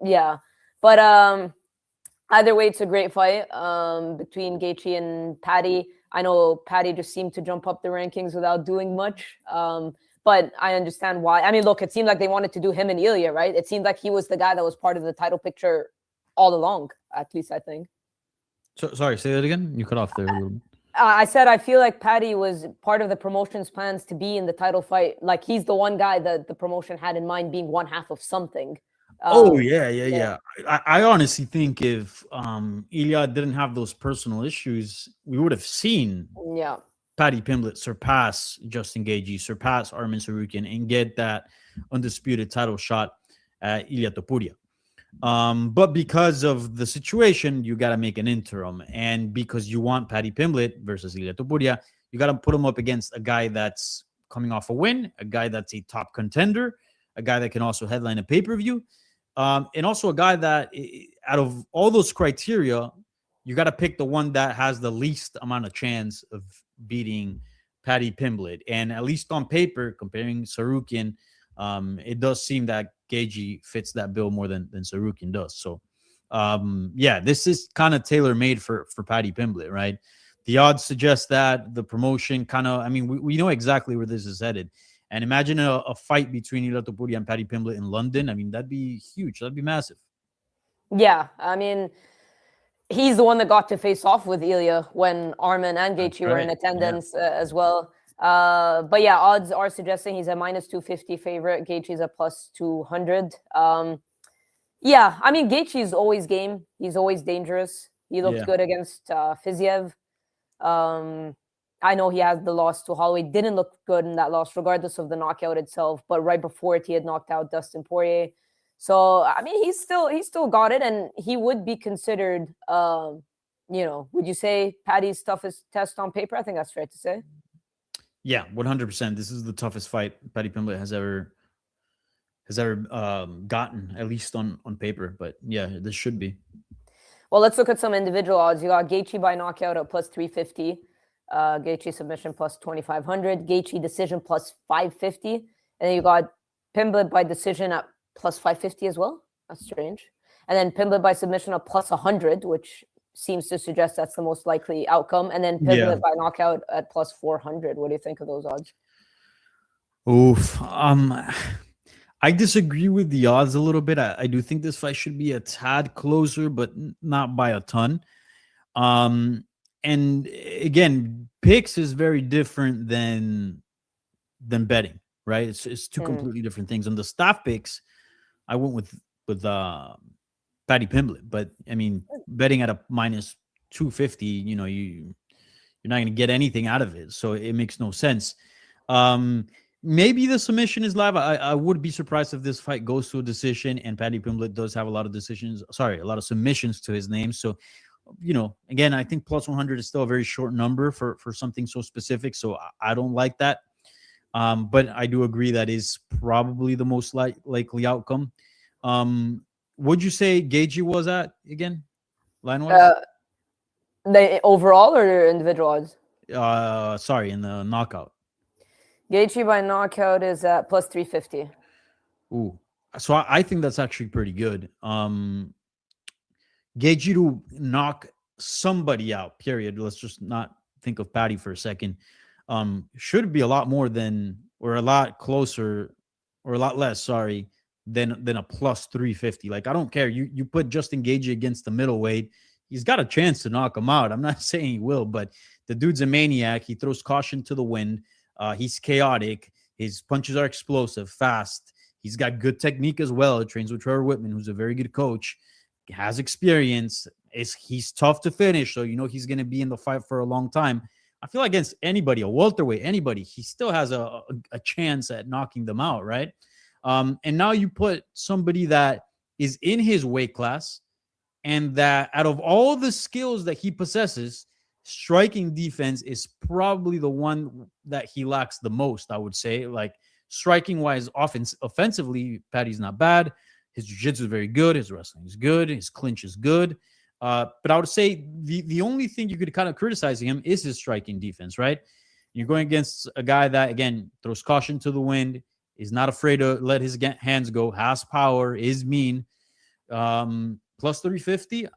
Yeah. But either way, it's a great fight between Gaethje and Paddy. I know Paddy just seemed to jump up the rankings without doing much. But I understand why. I mean, look, it seemed like they wanted to do him and Ilya, right? It seemed like he was the guy that was part of the title picture all along, at least I think. So, sorry, say that again? You cut off there a little bit. I said I feel like Paddy was part of the promotion's plans to be in the title fight. Like, he's the one guy that the promotion had in mind being one half of something. Yeah. I honestly think if Ilya didn't have those personal issues, we would have seen Paddy Pimblett surpass Justin Gaethje, surpass Arman Tsarukyan, and get that undisputed title shot at Ilia Topuria. But because of the situation, you got to make an interim. And because you want Paddy Pimblett versus Ilia Topuria, you got to put him up against a guy that's coming off a win, a guy that's a top contender, a guy that can also headline a pay-per-view, and also a guy that, out of all those criteria, you got to pick the one that has the least amount of chance of beating Paddy Pimblett. And at least on paper, comparing Tsarukyan, it does seem that Gaethje fits that bill more than Tsarukyan does. So, yeah, this is kind of tailor-made for Paddy Pimblett, right? The odds suggest that. The promotion kind of, I mean, we know exactly where this is headed. And imagine a fight between Ilia Topuria and Paddy Pimblett in London. I mean, that'd be huge. That'd be massive. Yeah, I mean, he's the one that got to face off with Ilya when Arman and Gaethje were in attendance as well. But yeah, odds are suggesting he's a -250 favorite. Gaethje's a +200. Yeah, I mean, Gaethje's always game. He's always dangerous. He looked good against Fiziev. I know he has the loss to Holloway. Didn't look good in that loss, regardless of the knockout itself. But right before it, he had knocked out Dustin Poirier. So, I mean, he's still got it, and he would be considered, you know, would you say Paddy's toughest test on paper? I think that's fair to say. Yeah, 100%. This is the toughest fight Paddy Pimblett has ever gotten, at least on paper. But yeah, this should be. Well, let's look at some individual odds. You got Gaethje by knockout at +350. Gaethje submission +2,500. Gaethje decision +550. And then you got Pimblett by decision at +550 as well. That's strange. And then Pimblett by submission at +100, which seems to suggest that's the most likely outcome. And then Pimblett by knockout at +400. What do you think of those odds? Oof. I disagree with the odds a little bit. I do think this fight should be a tad closer, but not by a ton. And again, picks is very different than betting, right? It's two completely different things. On the staff picks, I went with Paddy Pimblett, but I mean, betting at a -250, you know, you're not going to get anything out of it, so it makes no sense. Maybe the submission is live. I would be surprised if this fight goes to a decision, and Paddy Pimblett does have a lot of submissions to his name. So, you know, again, I think +100 is still a very short number for something so specific. So I don't like that. But I do agree that is probably the most likely outcome. Would you say Gaethje was at again, line-wise? The overall or individual odds? Sorry, in the knockout. Gaethje by knockout is at plus 350. Ooh, so I think that's actually pretty good. Gaethje to knock somebody out, period. Let's just not think of Paddy for a second. Should be a lot more than, or a lot closer, or a lot less, sorry, than a plus 350. Like, I don't care. You put Justin Gaethje against the middleweight, he's got a chance to knock him out. I'm not saying he will, but the dude's a maniac. He throws caution to the wind. He's chaotic. His punches are explosive, fast. He's got good technique as well. He trains with Trevor Whitman, who's a very good coach. Has experience. He's tough to finish, so he's going to be in the fight for a long time. I feel like against anybody, a welterweight, anybody, he still has a chance at knocking them out, right? And now you put somebody that is in his weight class, and that out of all the skills that he possesses, striking defense is probably the one that he lacks the most, I would say. Like, striking wise, offensively, Paddy's not bad. His jiu-jitsu is very good. His wrestling is good. His clinch is good. But I would say the only thing you could kind of criticize him is his striking defense, right? You're going against a guy that, again, throws caution to the wind, is not afraid to let his hands go, has power, is mean. Plus 350,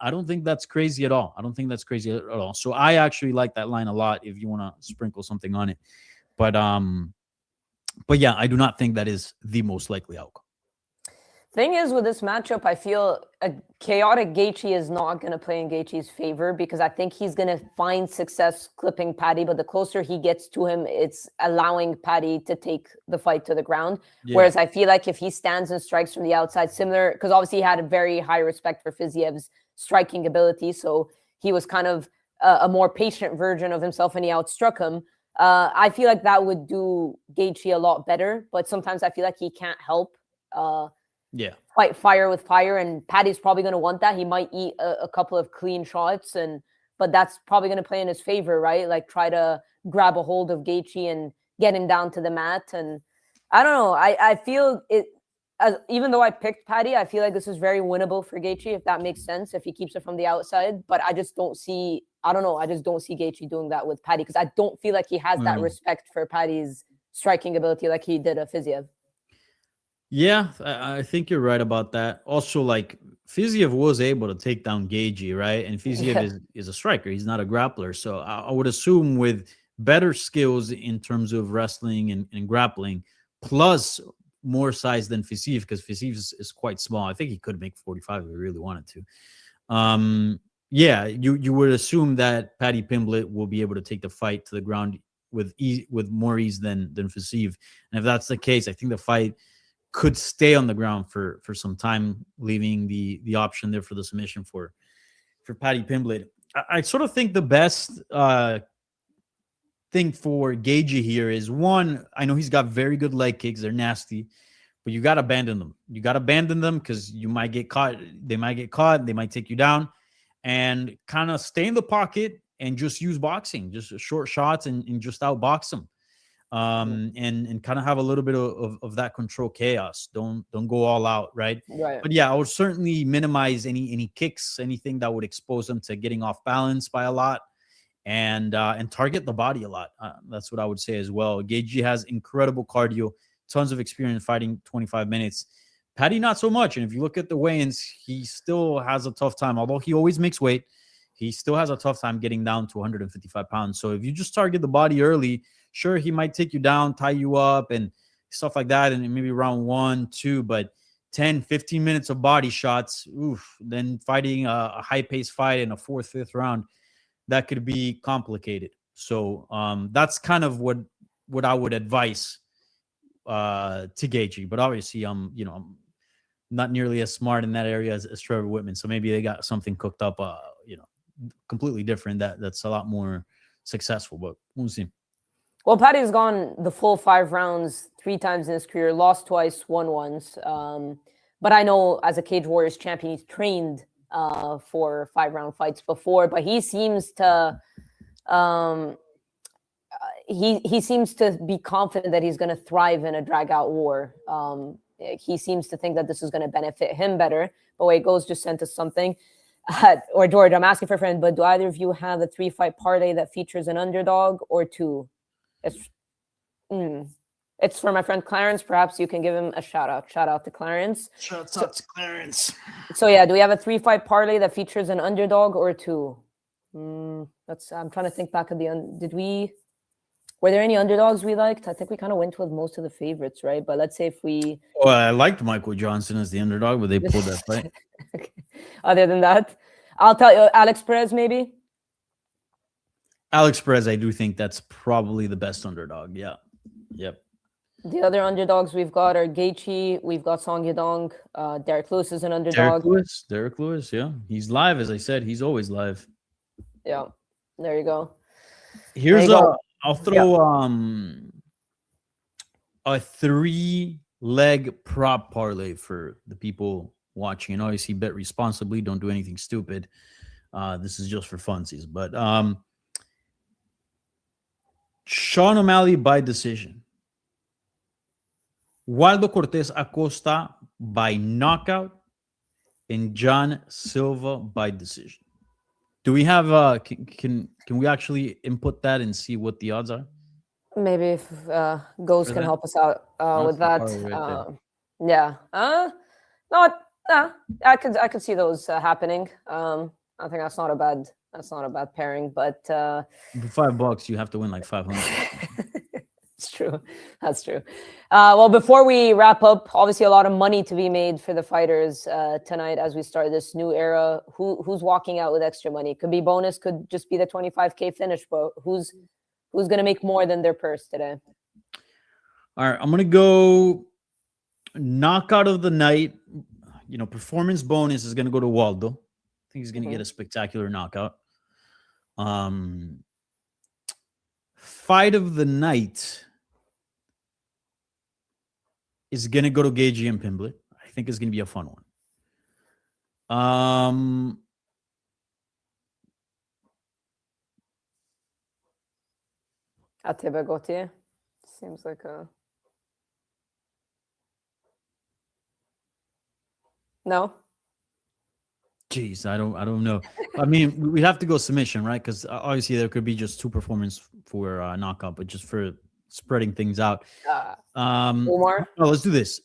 I don't think that's crazy at all. I don't think that's crazy at all. So I actually like that line a lot if you want to sprinkle something on it. But yeah, I do not think that is the most likely outcome. Thing is, with this matchup, I feel a chaotic Gaethje is not going to play in Gaethje's favor, because I think he's going to find success clipping Paddy, but the closer he gets to him, it's allowing Paddy to take the fight to the ground. Yeah. Whereas I feel like if he stands and strikes from the outside, similar, because obviously he had a very high respect for Fiziev's striking ability, so he was kind of a more patient version of himself, and he outstruck him. I feel like that would do Gaethje a lot better, but sometimes I feel like he can't help fight fire with fire, and Paddy's probably going to want that. He might eat a couple of clean shots, but that's probably going to play in his favor, right? Like, try to grab a hold of Gaethje and get him down to the mat. And I don't know. I feel it, even though I picked Paddy, I feel like this is very winnable for Gaethje, if that makes sense, if he keeps it from the outside. But I just don't see, I don't know, I just don't see Gaethje doing that with Paddy, because I don't feel like he has that respect for Paddy's striking ability like he did a Fiziev. Yeah, I think you're right about that. Also, like, Fiziev was able to take down Gaethje, right? And Fiziev is a striker. He's not a grappler. So I would assume with better skills in terms of wrestling and grappling, plus more size than Fiziev, because Fiziev is quite small. I think he could make 45 if he really wanted to. Yeah, you would assume that Paddy Pimblett will be able to take the fight to the ground with more ease than Fiziev. And if that's the case, I think the fight could stay on the ground for some time, leaving the option there for the submission for Paddy Pimblett. I sort of think the best thing for Gaethje here is, one, I know he's got very good leg kicks. They're nasty, but you got to abandon them. You got to abandon them, because you might get caught. They might get caught. They might take you down, and kind of stay in the pocket and just use boxing, just short shots and just outbox them. And kind of have a little bit of that control chaos. Don't go all out, right? But yeah, I would certainly minimize any kicks, anything that would expose them to getting off balance by a lot, and target the body a lot. That's what I would say as well. Gaethje has incredible cardio, tons of experience fighting 25 minutes. Paddy, not so much. And if you look at the weigh-ins, he still has a tough time. Although he always makes weight, he still has a tough time getting down to 155 pounds. So if you just target the body early, sure, he might take you down, tie you up, and stuff like that, and maybe round 1, 2, but 10, 15 minutes of body shots, then fighting a high-paced fight in a 4th, 5th round, that could be complicated. So that's kind of what I would advise to Gaethje. But obviously, I'm not nearly as smart in that area as Trevor Whitman, so maybe they got something cooked up, completely different that's a lot more successful, but we'll see. Well, Paddy's gone the full 5 rounds 3 times in his career, lost twice, won once. But I know, as a Cage Warriors champion, he's trained for 5-round fights before. But he seems to he seems to be confident that he's going to thrive in a drag-out war. He seems to think that this is going to benefit him better. But way it goes just sent us something. Or George, I'm asking for a friend, but do either of you have a 3-fight parlay that features an underdog or 2? It's for my friend Clarence. Perhaps you can give him a shout out. Shout out to Clarence. Shouts out to Clarence. So yeah, do we have a 3-fight parlay that features an underdog or 2? I'm trying to think back of were there any underdogs we liked? I think we kind of went with most of the favorites, right? But let's say if we... Well, I liked Michael Johnson as the underdog, but they pulled that fight. Okay. Other than that, I'll tell you, Alex Perez, maybe? Alex Perez, I do think that's probably the best underdog. Yeah. Yep. The other underdogs we've got are Gaethje, we've got Song Yadong, Derek Lewis is an underdog. Derek Lewis, yeah. He's live, as I said. He's always live. Yeah, there you go. I'll throw a 3-leg prop parlay for the people watching. And obviously bet responsibly. Don't do anything stupid. This is just for funsies. But Sean O'Malley by decision. Waldo Cortez Acosta by knockout. And John Silva by decision. Do we have can we actually input that and see what the odds are? Maybe if Ghost can help us out with that. Yeah. I could see those happening. I think that's not a bad pairing, but for $5 you have to win like 500. It's true. That's true. Well, before we wrap up, obviously a lot of money to be made for the fighters tonight as we start this new era. Who's walking out with extra money? Could be bonus, could just be the 25K finish, but who's going to make more than their purse today? All right, I'm going to go knockout of the night. Performance bonus is going to go to Waldo. I think he's going to get a spectacular knockout. Fight of the night is going to go to Gaethje and Pimblett. I think it's going to be a fun one. Atiba Gauthier seems like a... No? Jeez, I don't know. I mean, we have to go submission, right? Because obviously there could be just 2 performance for knockout, but just for spreading things out. Omar? No, let's do this.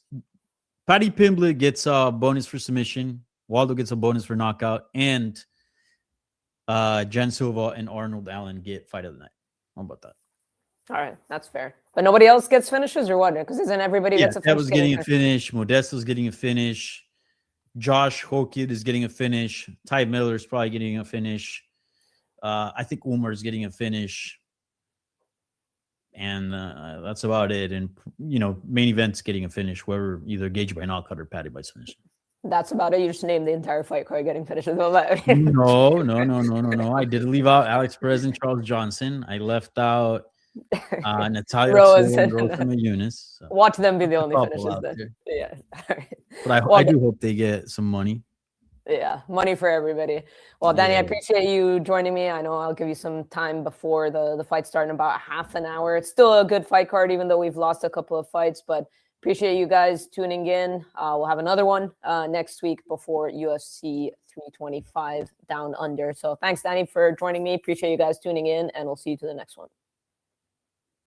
Paddy Pimblett gets a bonus for submission. Waldo gets a bonus for knockout, and Jen Silva and Arnold Allen get fight of the night. How about that? All right, that's fair. But nobody else gets finishes or what? Because isn't everybody gets a finish? That was getting a finish. Modesto's getting a finish. Josh Hokid is getting a finish. Ty Miller is probably getting a finish. I think Umar is getting a finish. And that's about it. And, main event's getting a finish, whoever either Gaethje by knockout or Paddy by submission. That's about it. You just named the entire fight card getting finishes. No. I did leave out Alex Perez and Charles Johnson. I left out Natalia and Rosa Eunice. So. Watch them be the only finishes then. Yeah. But I do hope they get some money. Yeah, money for everybody. Well, Danny, I appreciate you joining me. I know I'll give you some time before the fight start in about half an hour. It's still a good fight card, even though we've lost a couple of fights, but appreciate you guys tuning in. We'll have another one next week before UFC 325 Down Under. So thanks, Danny, for joining me. Appreciate you guys tuning in, and we'll see you to the next one.